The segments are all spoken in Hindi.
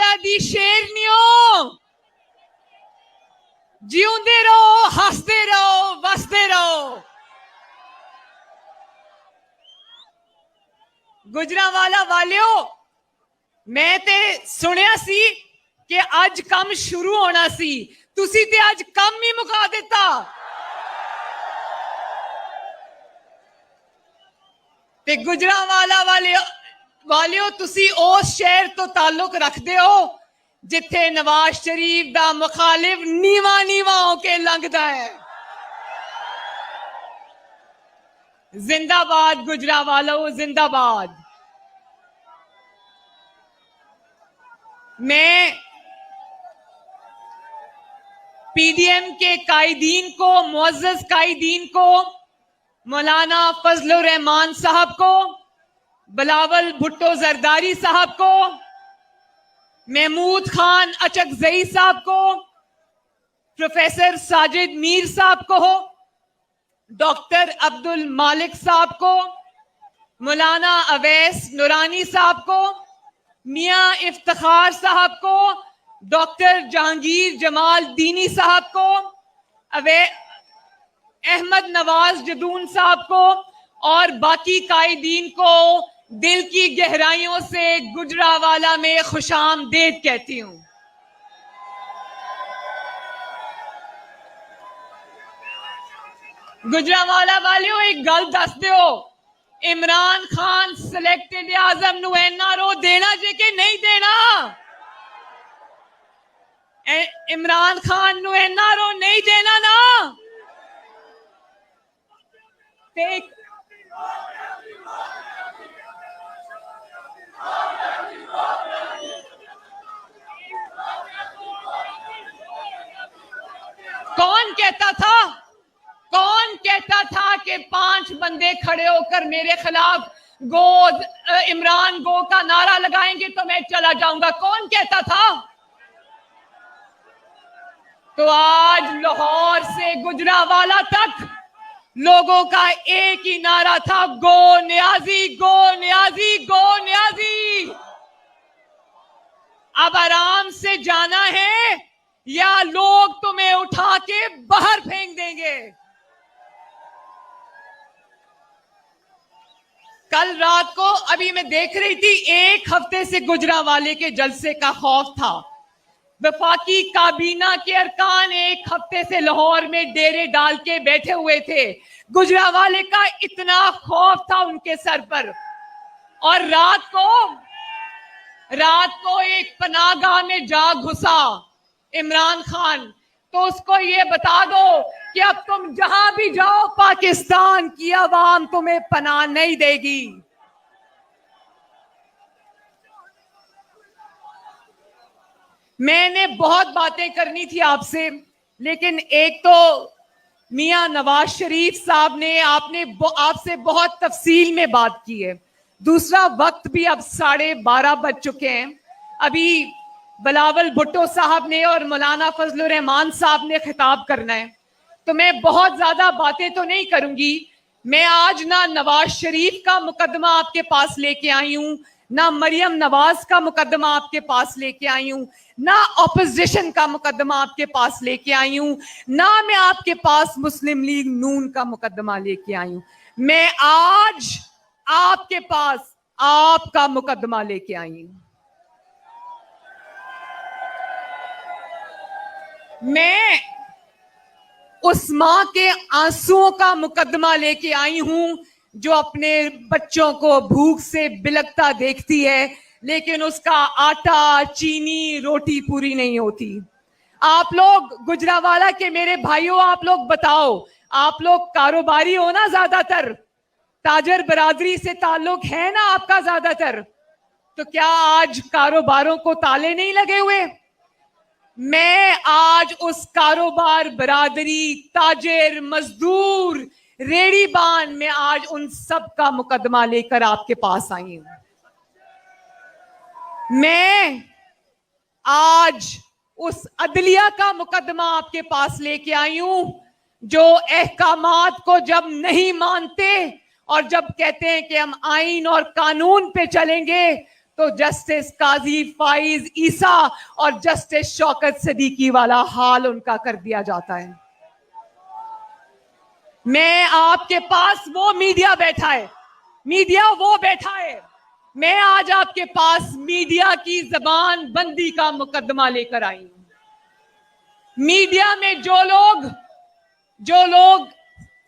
गुजरावाला दी शेरनियों जिउंदे रहो, हसदे रहो, वसदे रहो। गुजरावाला वालियो, मैं ते सुनिया सी कि अज काम शुरू होना सी, तुसी ते अज काम ही मुका दिता। ते गुजरावाला वालियो, तुसी उस शहर तो ताल्लुक रखते हो जिथे नवाज शरीफ दा मुखालिफ नीवा नीवा होके लंघदा है। जिंदाबाद गुजरावालो, जिंदाबाद। मैं पीडीएम के कायदीन को, मुअज़्ज़ज़ कायदीन को, मौलाना फजलुर रहमान साहब को, बिलावल भुट्टो जरदारी साहब को, महमूद खान अचकजई साहब को, प्रोफेसर साजिद मीर साहब को, डॉक्टर अब्दुल मालिक साहब को, मौलाना अवैस नूरानी साहब को, मियां इफ्तिखार साहब को, डॉक्टर जहांगीर जमाल दीनी साहब को, अहमद नवाज जदून साहब को और बाकी कायदीन को दिल की गहराइयों से गुजरावाला में खुशामदीद कहती हूं। गुजरावाला वालियों, एक गल दस दो, इमरान खान सिलेक्टेड आजम नु एनआरओ देना जे कि नहीं देना? इमरान खान नु एनआरओ नहीं देना ना? कौन कहता था कि 5 बंदे खड़े होकर मेरे खिलाफ इमरान गो का नारा लगाएंगे तो मैं चला जाऊंगा? कौन कहता था? तो आज लाहौर से गुजरावाला तक लोगों का एक ही नारा था, गो न्याजी, गो न्याजी, गो न्याजी। अब आराम से जाना है या लोग तुम्हें उठा के बाहर फेंक देंगे। कल रात को अभी मैं देख रही थी, 1 हफ्ते से गुजरावाले के जलसे का खौफ था। वफाकी काबीना के अरकान 1 हफ्ते से लाहौर में डेरे डाल के बैठे हुए थे। गुजरावाले का इतना खौफ था उनके सर पर। और रात को एक पनाहगाह में जा घुसा इमरान खान, तो उसको ये बता दो कि अब तुम जहां भी जाओ पाकिस्तान की आवाम तुम्हें पनाह नहीं देगी। मैंने बहुत बातें करनी थी आपसे, लेकिन एक तो मियां नवाज शरीफ साहब ने आपसे बहुत तफसील में बात की है। दूसरा, वक्त भी अब 12:30 बज चुके हैं। अभी बिलावल भुट्टो साहब ने और मौलाना फजलुर रहमान साहब ने खिताब करना है, तो मैं बहुत ज्यादा बातें तो नहीं करूंगी। मैं आज ना नवाज शरीफ का मुकदमा आपके पास लेके आई हूं, ना मरियम नवाज का मुकदमा आपके पास लेके आई हूं, ना ऑपोजिशन का मुकदमा आपके पास लेके आई हूं, ना मैं आपके पास मुस्लिम लीग नून का मुकदमा लेके आई हूं। मैं आज आपके पास आपका मुकदमा लेके आई हूं। मैं उस मां के आंसुओं का मुकदमा लेके आई हूं जो अपने बच्चों को भूख से बिलखता देखती है, लेकिन उसका आटा, चीनी, रोटी पूरी नहीं होती। आप लोग गुजरावाला के मेरे भाइयों, आप लोग बताओ, आप लोग कारोबारी हो ना? ज्यादातर ताजर बरादरी से ताल्लुक है ना आपका ज्यादातर? तो क्या आज कारोबारों को ताले नहीं लगे हुए? मैं आज उस कारोबार बरादरी, ताजिर, मजदूर, रेड़ीबान में आज उन सब का मुकदमा लेकर आपके पास आई हूं। मैं आज उस अदलिया का मुकदमा आपके पास लेके आई हूं जो अहकामात को जब नहीं मानते और जब कहते हैं कि हम आइन और कानून पे चलेंगे, तो जस्टिस काजी फाइज ईसा और जस्टिस शौकत सिद्दीकी वाला हाल उनका कर दिया जाता है। मैं आपके पास वो मीडिया बैठा है, मीडिया वो बैठा है, मैं आज आपके पास मीडिया की जबान बंदी का मुकदमा लेकर आई हूं। मीडिया में जो लोग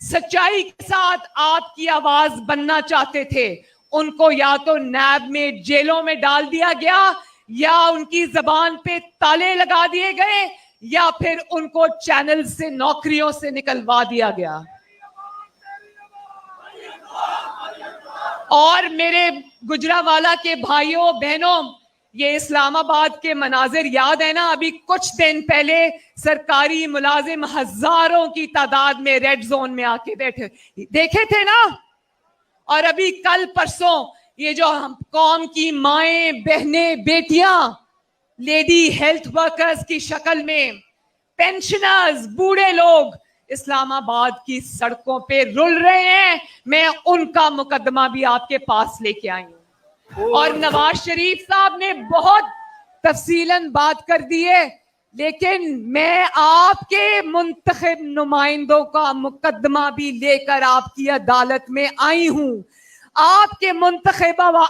सच्चाई के साथ आपकी आवाज बनना चाहते थे, उनको या तो नैब में जेलों में डाल दिया गया, या उनकी जबान पे ताले लगा दिए गए, या फिर उनको चैनल से नौकरियों से निकलवा दिया गया। और मेरे गुजरावाला के भाइयों बहनों, ये इस्लामाबाद के मनाजिर याद है ना? अभी कुछ दिन पहले सरकारी मुलाजिम हजारों की तादाद में रेड जोन में आके बैठे देखे थे ना? और अभी कल परसों ये जो हम कौम की माएं, बहनें, बेटियां लेडी हेल्थ वर्कर्स की शक्ल में, पेंशनर्स, बूढ़े लोग इस्लामाबाद की सड़कों पे रुल रहे हैं, मैं उनका मुकदमा भी आपके पास लेके आई हूं। और नवाज शरीफ साहब ने बहुत तफसीलन बात कर दी है, लेकिन मैं आपके मुंतखब नुमाइंदों का मुकदमा भी लेकर आपकी अदालत में आई हूं। आपके मुंतखब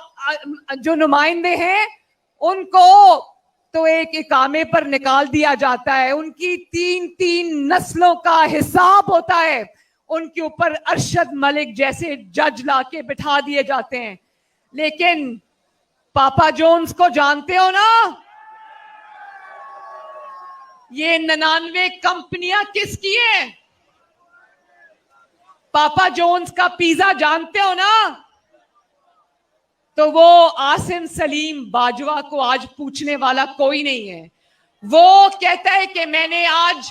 जो नुमाइंदे हैं उनको तो एक इकामे पर निकाल दिया जाता है, उनकी 3-3 नस्लों का हिसाब होता है, उनके ऊपर अरशद मलिक जैसे जज लाके बिठा दिए जाते हैं। लेकिन पापा जोन्स को जानते हो ना? ये 99 कंपनियां किसकी हैं? पापा जोन्स का पिज्जा जानते हो ना? तो वो आसिम सलीम बाजवा को आज पूछने वाला कोई नहीं है। वो कहता है कि मैंने आज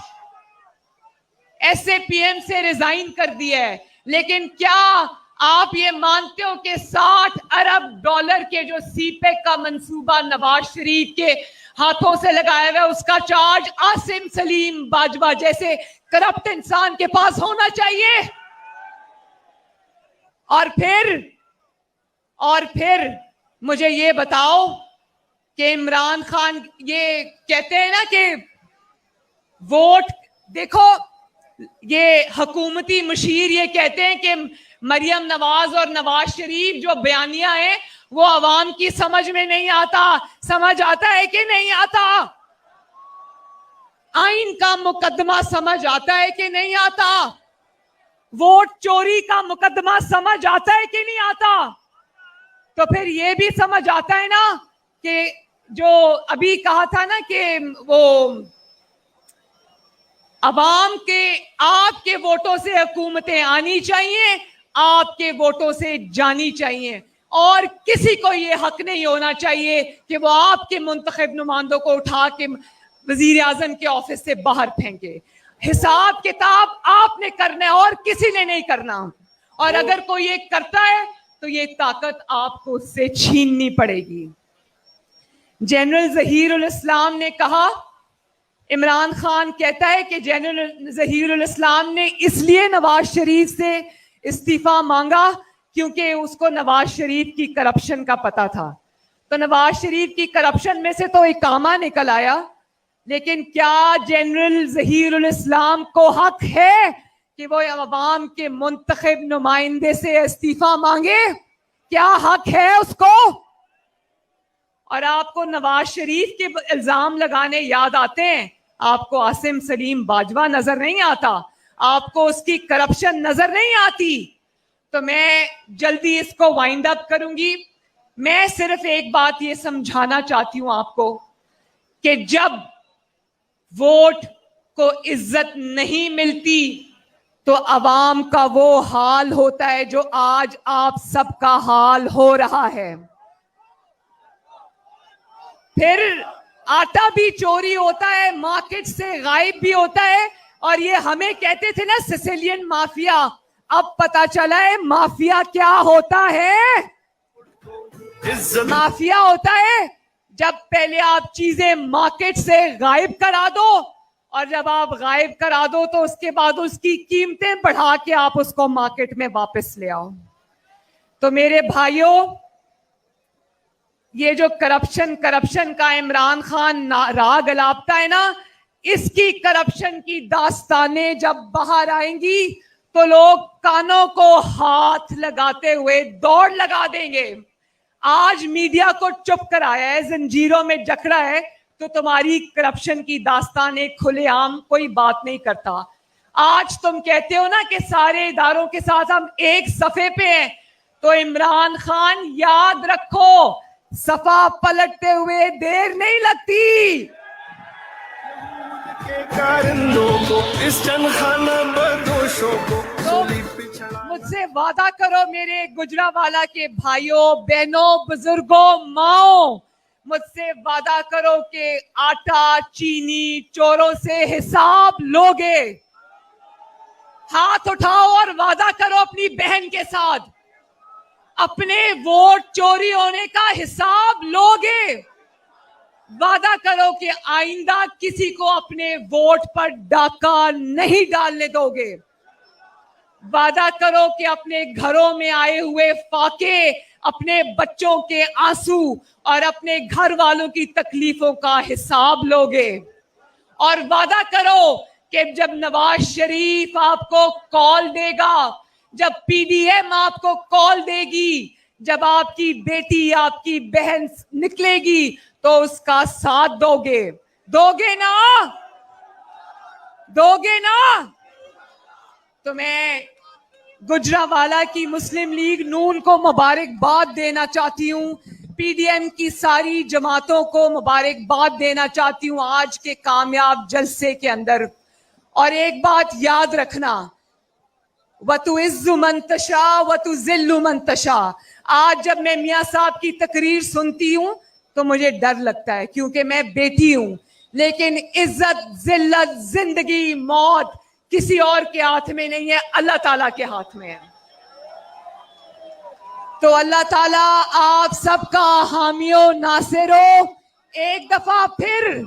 SAPM से रिजाइन कर दिया है, लेकिन क्या आप ये मानते हो कि 60 अरब डॉलर के जो सीपेक का मंसूबा नवाज शरीफ के हाथों से लगाया हुआ है, उसका चार्ज आसिम सलीम बाजवा जैसे करप्ट इंसान के पास होना चाहिए? और फिर मुझे ये बताओ कि इमरान खान ये कहते हैं ना कि वोट देखो, ये हुकूमती मुशीर ये कहते हैं कि मरियम नवाज और नवाज शरीफ जो बयानिया है वो अवाम की समझ में नहीं आता। समझ आता है कि नहीं आता? आइन का मुकदमा समझ आता है कि नहीं आता? वोट चोरी का मुकदमा समझ आता है कि नहीं आता? तो फिर ये भी समझ आता है ना कि जो अभी कहा था ना कि वो अवाम के आपके वोटों से हुकूमतें आनी चाहिए, आपके वोटों से जानी चाहिए, और किसी को ये हक नहीं होना चाहिए कि वो आपके मुंतखब नुमाइंदों को उठा के वजीर आजम के ऑफिस से बाहर फेंके। हिसाब किताब आपने करना है और किसी ने नहीं करना। और अगर कोई ये करता है तो ये ताकत आपको उससे छीननी पड़ेगी। जनरल जहीरुल इस्लाम ने कहा, इमरान खान कहता है कि जनरल जहीरुल इस्लाम ने इसलिए नवाज शरीफ से इस्तीफा मांगा क्योंकि उसको नवाज शरीफ की करप्शन का पता था। तो नवाज शरीफ की करप्शन में से तो इकामा निकल आया, लेकिन क्या जनरल जहीरुल इस्लाम को हक है कि वो अवाम के मुंतखब नुमाइंदे से इस्तीफा मांगे? क्या हक है उसको? और आपको नवाज शरीफ के इल्जाम लगाने याद आते हैं, आपको आसिम सलीम बाजवा नजर नहीं आता, आपको उसकी करप्शन नजर नहीं आती। तो मैं जल्दी इसको वाइंड अप करूंगी। मैं सिर्फ एक बात ये समझाना चाहती हूं आपको कि जब वोट को इज्जत नहीं मिलती तो अवाम का वो हाल होता है जो आज आप सबका हाल हो रहा है। फिर आटा भी चोरी होता है, मार्केट से गायब भी होता है। और ये हमें कहते थे ना सिसिलियन माफिया, अब पता चला है माफिया क्या होता है। माफिया होता है जब पहले आप चीजें मार्केट से गायब करा दो, और जब आप गायब करा दो तो उसके बाद उसकी कीमतें बढ़ा के आप उसको मार्केट में वापस ले आओ। तो मेरे भाइयों, ये जो करप्शन का इमरान खान राग अलापता है ना, इसकी करप्शन की दास्तानें जब बाहर आएंगी तो लोग कानों को हाथ लगाते हुए दौड़ लगा देंगे। आज मीडिया को चुप कराया है, जंजीरों में जकड़ा है, तो तुम्हारी करप्शन की दास्तानें खुलेआम कोई बात नहीं करता। आज तुम कहते हो ना कि सारे इदारों के साथ हम एक सफे पे हैं, तो इमरान खान याद रखो, सफा पलटते हुए देर नहीं लगती। तो मुझसे वादा करो मेरे गुजरावाला के भाइयों, बहनों, बुजुर्गों, माओ, मुझसे वादा करो कि आटा, चीनी, चोरों से हिसाब लोगे। हाथ उठाओ और वादा करो अपनी बहन के साथ, अपने वोट चोरी होने का हिसाब लोगे। वादा करो कि आइंदा किसी को अपने वोट पर डाका नहीं डालने दोगे। वादा करो कि अपने घरों में आए हुए फाके, अपने बच्चों के आंसू और अपने घर वालों की तकलीफों का हिसाब लोगे। और वादा करो कि जब नवाज शरीफ आपको कॉल देगा, जब पीडीएम आपको कॉल देगी, जब आपकी बेटी, आपकी बहन निकलेगी, तो उसका साथ दोगे। दोगे ना? दोगे ना? तो मैं गुजरावाला की मुस्लिम लीग नून को मुबारकबाद देना चाहती हूँ, पीडीएम की सारी जमातों को मुबारकबाद देना चाहती हूँ आज के कामयाब जलसे के अंदर। और एक बात याद रखना, वतुइज़्ज़ु मन तशा वतुज़िल्लु मन तशा। आज जब मैं मियां साहब की तकरीर सुनती हूं तो मुझे डर लगता है, क्योंकि मैं बेटी हूं, लेकिन इज्जत, जिल्लत, जिंदगी, मौत किसी और के हाथ में नहीं है, अल्लाह ताला के हाथ में है। तो अल्लाह ताला आप सबका हामियो नासिरो। एक दफा फिर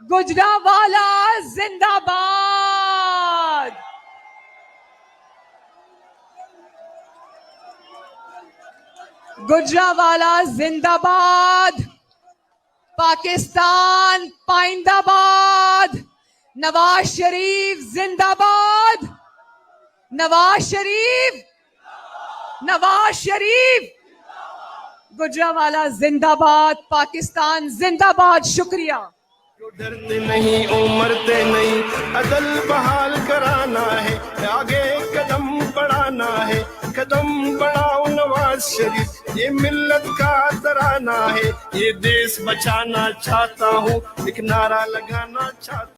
गुजरावाला जिंदाबाद। गुजरावाला जिंदाबाद। पाकिस्तान पाइंदाबाद। नवाज शरीफ जिंदाबाद। नवाज शरीफ, नवाज शरीफ। गुजरावाला जिंदाबाद, पाकिस्तान जिंदाबाद। शुक्रिया। जो डरते नहीं उमरते नहीं, अदल बहाल कराना है, आगे कदम बढ़ाना है, कदम बढ़ाओ नवाज शरीफ, ये मिल्लत का तराना है, ये देश बचाना चाहता हूँ, एक नारा लगाना चाहता हूँ।